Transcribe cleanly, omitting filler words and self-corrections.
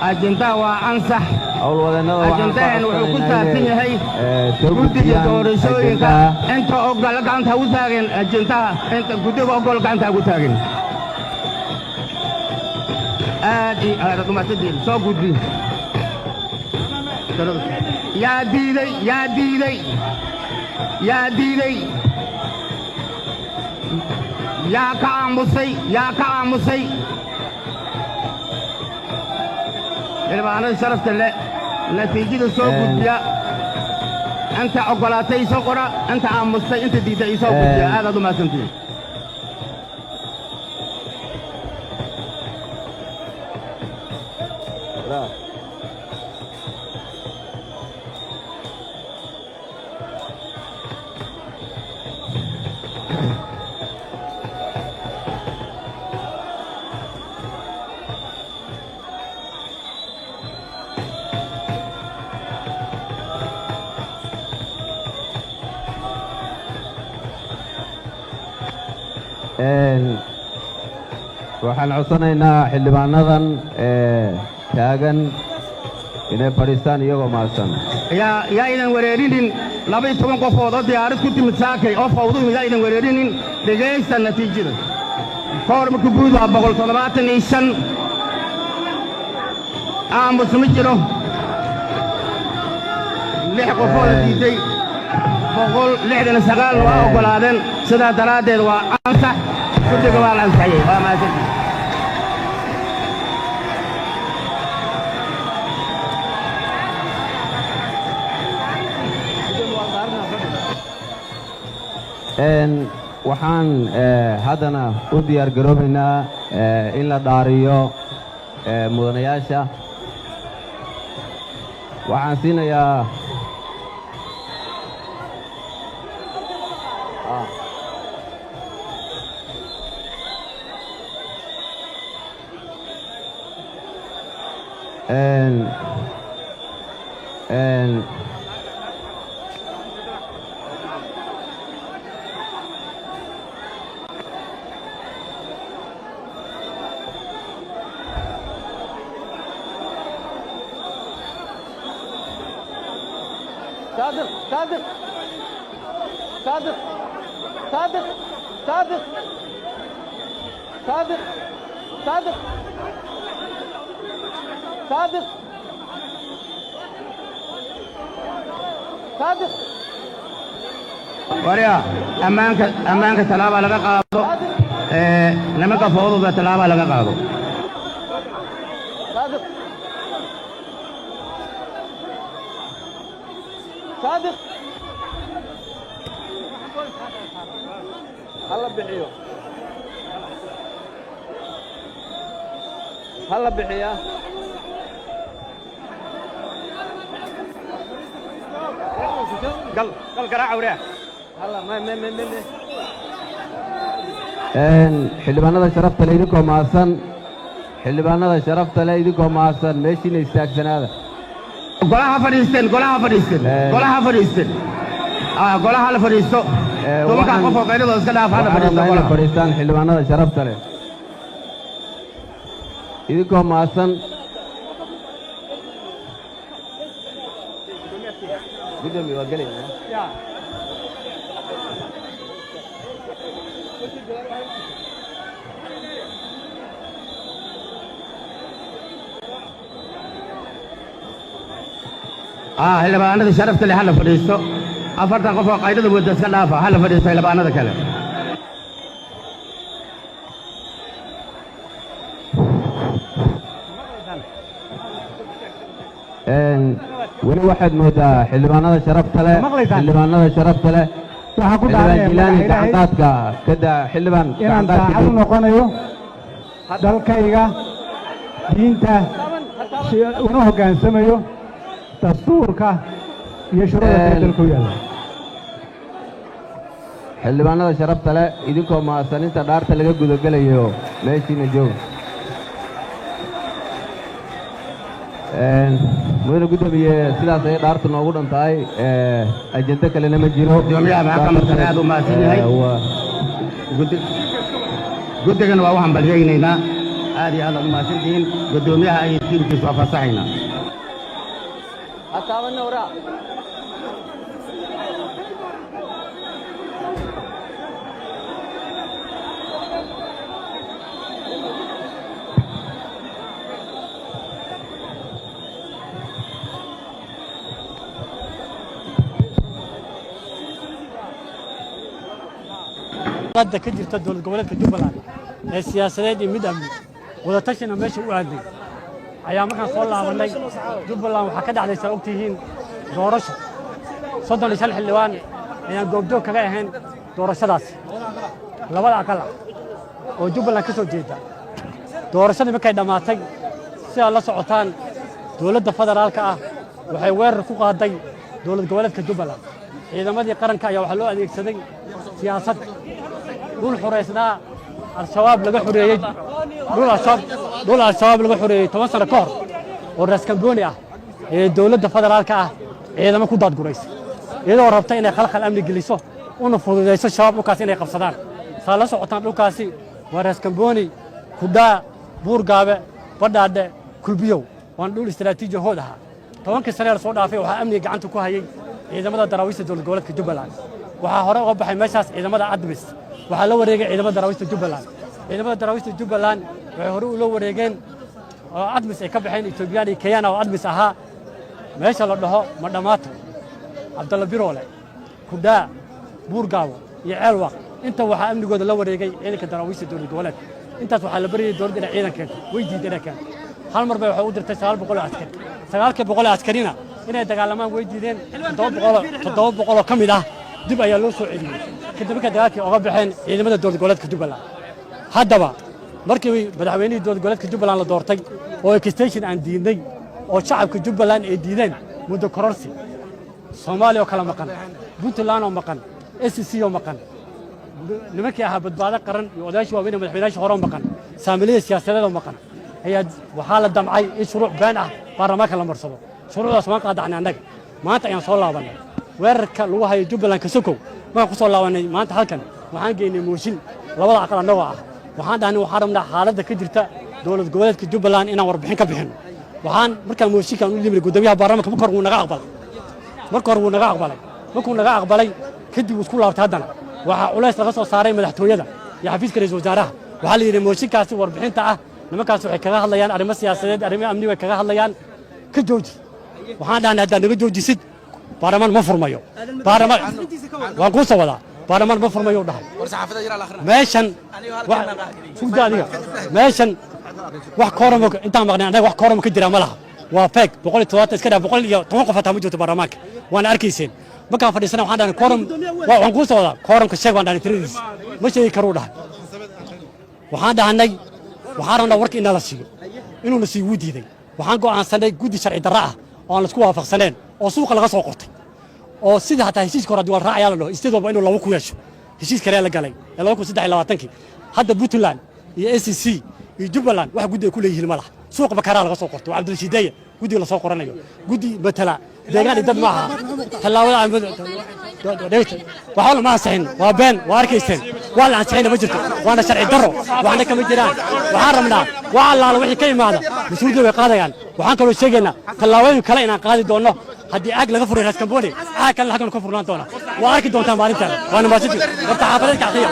أجنتا وأنصح أجنتين وحكوتها سنهي قدي دورسوينك أنت أقول كانت هوتاغين أجنتا أنت قدي أقول كانت هوتاغين أدي هذا ما تدين سو قدي يا ديدي يا ديدي يا ديدي يا كاموسي يا كاموسي أنا شرفت له نتيجة سوق الدنيا أنت أقولاتي سوقرا أنت عمستي أنت ديتي سوق الدنيا هذا ما سنتي لا waxaan codsanaynaa xildhibaanadan taagan inay fadhiistaan iyagoo mahadsan yaa idan wareerinin 12 qofood oo diyaarad ku timid saakay oo fawdu yaa idan wareerinin dhageysta natiijada foormka guud waa 175 aamus ma jiro 6 qofood diiday 169 waa ogolaadeen sidaa daraadeed waa ansax كل جوال عن صحيح ما تدري waxaan haddana u diyaar garoobaynaa in la dhaariyo mudanayaasha waxaan siinayaa صادق صادق صادق صادق صادق صادق صادق صادق صادق وريا أمانك تلعب على قاعدة لما كفوضوا بتلعب على قاعدة صادق صادق هلا بحيو هلا بحياه قل قراعة وريح هلا ما xildhibaanada sharafta leh idinkoo mahadsan xildhibaanada sharafta leh idinkoo mahadsan meeshiina istaagsanaada golaha fadhiisteen golaha fadhiisteen golaha fadhiisteen golaha la fadhiisto tobanka qof oo qayrada iska dhaaf hada fadhiisto golaha fadhiistaan xildhibaanada sharafta leh idinkoo mahadsan gudoomiye waa gelaya xildhibaanada sharafta leh hala fadhiisto afartan qof oo qaydada wada iska dhaafa hala fadhiisto xildhibaanada kale weli waxaad moodaa xildhibaanada sharafta leh xildhibaan jilaani gacanqaadka kada xildhibaan inaan daacad u noqonayo dalkayga diinta una hoggaansamayo dastuurka iyo shuruucda dalka u yaalla xildhibaanada sharafta leh idinkoo mahadsaninta dhaarta laga gudagelayo meeshiina joog mudane gudoomiye sidaas ay dhaartu noogu dhantahay ajenda kalena ma jiro gudoomiyaha maxkamadda aad u mahadsan yahay guddigana waa u hambalyaynaynaa aad iyo aad u mahadsantihiin gudoomiyaha ay tiimkiisu waa fasaxaynaa قد كجرت دولة goboleedka Jubbaland ee siyaasadeed iyo mid amni wada tashina meesha u aaday ayaa markaan soo laabanay Jubbaland waxa ka dhacday saa ogtihiin doorasho 36 xildhibaan ayaan goobjoog kaga ahayn doorashadaas labada aqal oo Jubbaland ka soo jeeda doorashadii markay dhamaatay si ay la socotaan dowladda federaalka ah waxay weerar ku qaaday dowlad goboleedka Jubbaland ciidamadii qaranka ayaa waxa loo adeegsaday siyaasad دول حريصنا الشباب لقى حرية دول الشباب لقى حرية توصل كور والرئيس كمبونيا الدولة الفدرال كا إذا ما كنت قريش إذا ربطين خلق الأمن الجليسو ونفوض رئيس الشباب لوكاسين يقفصدان صار سقطان لوكاسي والرئيس كمبوني كدا بورجابة بدأ كل بيو وندول استراتيجية هودها طبعا كسرنا الصوت عافية وها أمني قعنتو كهاي إذا ما دراويس دول جولات كجبلان وها هراء وبحي مشاس إذا ما عدبس waxaa la wareegay ciidamada daraawista Jubbaland waxay hore u la wareegeen oo admis ay ka baxeen Itoobiya iyo Kenya oo admis ahaa meesha la dhaho ma dhamaato Abdalla Biroole Kudaa Buurgaawo iyo Ceelwaq inta waxa amnigooda la wareegay ciidanka daraawista dowladda goboleed intaas waxa la bariyay dowladda ciidankeeda way diideen kan hal mar bay waxa u dirtay 900 askarina inay dagaalamaan way diideen 700 kamid ah dib ayaa loo soo celiyay kadib markay dagaalkii uga baxeen ciidamada dowlad goboleedka Jubbaland haddaba markii madaxweynihii dowlad goboleedka Jubbaland la doortay oo extension aan diidnay oo shacabka Jubbaland ay diideen muddo kororsi Soomaaliya oo kala maqan Puntland oo maqan SCC oo maqan nimankii ahaa badbaado qaran iyo odayaashii waaweyn madaxweynayaashii hore oo maqan saamilada siyaasadeed oo maqan ayaa waxaa la damcay in shuruuc been ah baarlamaanka la marsado shuruucdaas waan qaadacnay annaga maanta ayaan soo laabanay weerarka lagu hayo Jubbaland ka sokow ما ku soo laabanay maanta halkan waxaan geynay mooshin labada aqal annaga ah waxaan dhahnay waxaan rabnaa xaaladda ka jirta dowlad goboleedka Jubbaland inaan warbixin ka bixino waxaan markaa mooshinkan u limay gudoomiyaha baarlamaanka markuu naga aqbalay markuu naga aqbalay kadib uu isku laabtay haddana waxa culays laga soo saaray madaxtooyada iyo xafiiska ra'iisul wasaaraha waxa la yiri mooshinkaasi warbixinta ah nimankaas waxay kaga hadlayaan arrimo siyaasadeed arrimo amni way kaga hadlayaan ka jooji waxaan dhahnay hadda naga joojisid baarlamaan ma furmayo baarlamaan waan ku soo wadaa baarlamaan ma furmayo dhahay meeshan meeshan wax kooram intaan maqnay anaga wax kooram ka jira ma laha waa fake 170 iska daa 110 qof taa ma jirto baarlamaanka waan arkayseen markaan fadhiisana waxaan dhahnay kooram waan ku soo wadaa kooramka sheeg waan dhahnay tiradiis ma sheegi karo dhahay waxaan dhahnay waxaan rabnaa warka in la siiyo inuu la sii wudiiday waxaan go'aansanay guddi sharci darro ah oo aan la isku waafaqsaneen oo suuqa laga soo qortay oo sida hataa heshiiska hore diwaan raacaya la dhaho isteedooba inuu lagu ku yeesho heshiis kale la galay 2023 hadda Puntland iyo SCC iyo Jubbaland wax guddi ay ku leeyihiin ma laha suuqa bakaraa laga soo qortay Abdul Shideeye guddi la soo qoranayo guddi matala deegaan dad maaha talaawada waxa la ma saxin waa been waa arkayseen waa la ansixin ma jirto waana sharci darro waxna kama jiraan waxaan rabnaa waa allaala wixii ka imaada mas'uuliyadda way qaadayaan waxaan kaloo sheegaynaa talaawooyin kale inaan qaadi doono haddii aag laga furay raas Kamboni aag kale halkan ka furnaan doona waa arki doontaa maalintan waana maasidi horta xaafadeedka axiya